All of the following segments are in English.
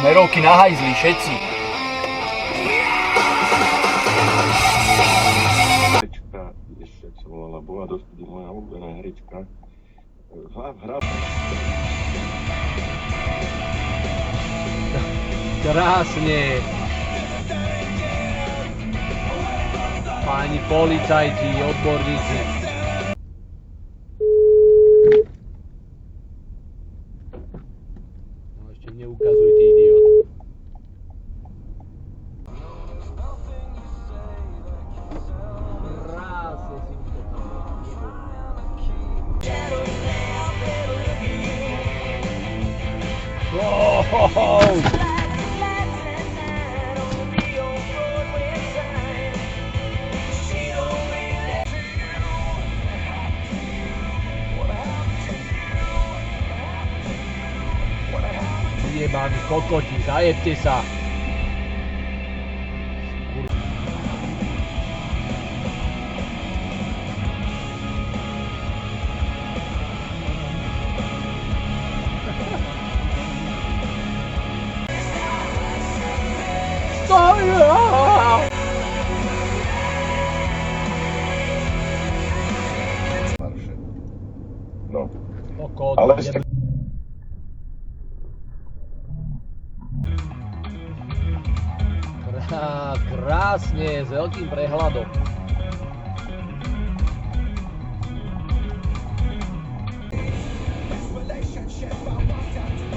Smerovky na hajzli, všetci. Herečka, ešte sa volala, bola dosť moja obľúbená herečka. Hra... Krásne. Páni policajti, odborníci. No ešte neukazuj, ty idiot. Krásne si to tam. Oh! Jebáni kokoti, zajebte sa! No, Kokot, ale krásne, s veľkým prehľadom.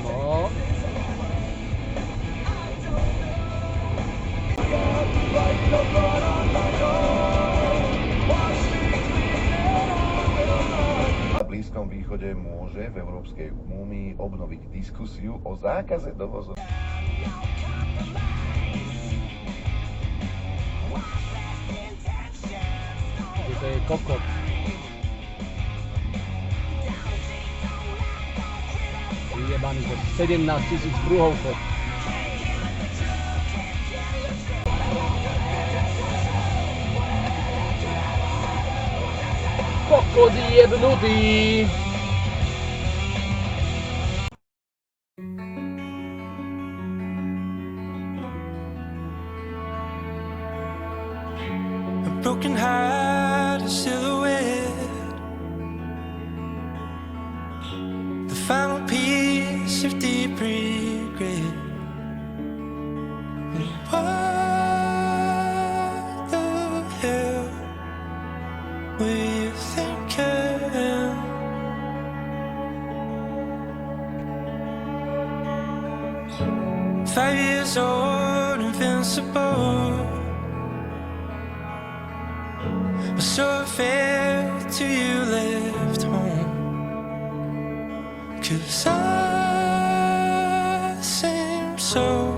No. Na Blízkom východe môže v Európskej únii obnoviť diskusiu o zákaze dovozu. To je kokot. Vyjebaný, to 17 000 kruhov to. Kokot jebnutý! Broken heart, a silhouette. The final piece of deep regret. And what the hell were you thinking? 5 years old, invincible. So fair till you left home. 'Cause I seem so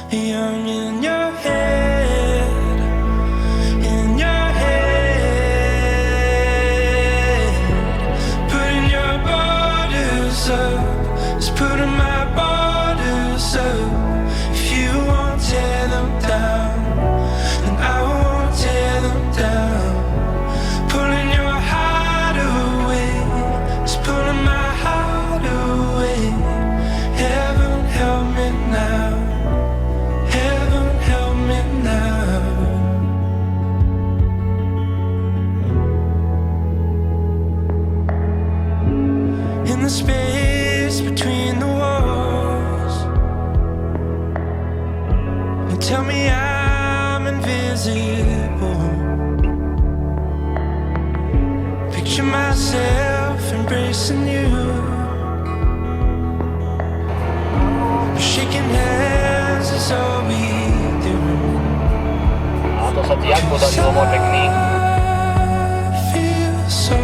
young in your head, in your head. Putting your borders up is putting my borders up. If you won't tear them down, then I won't tear them down. Pulling your heart away, it's pulling my heart away. Heaven help me now, heaven help me now. In the space between the walls, you tell me I'm invisible. Picture myself embracing you, shaking hands is all we do. A to sa ti jak podarilo, môj pekný. I feel so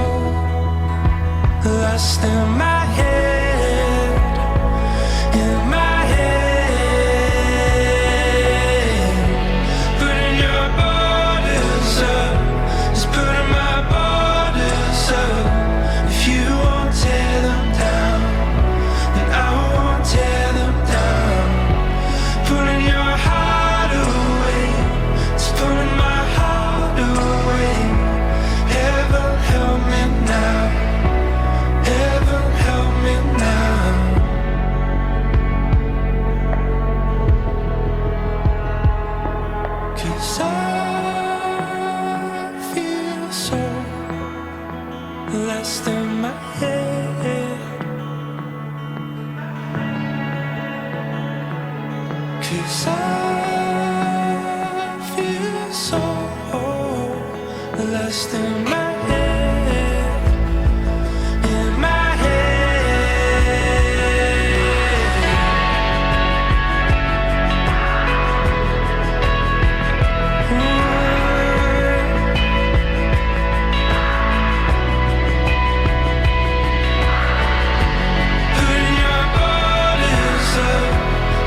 lost in my head, in my head. Putting your borders up is putting my borders up. If you won't tear them down, then I won't tear them down. Pulling your heart away, it's pulling my heart away. Heaven help me now, heaven help less than my head. 'Cause I feel so less than my head. In my putting your borders up,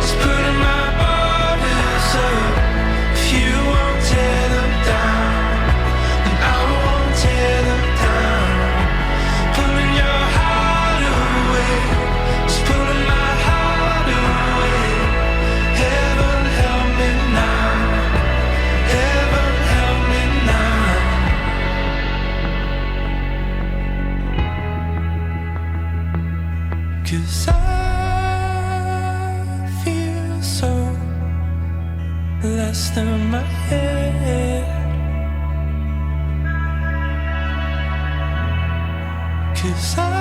just putting my borders up. If you won't tear them down, then I won't tear them down. Pulling your heart away, just pulling my heart away. Heaven help me now, heaven help me now. 'Cause I feel so less than my head. 'Cause I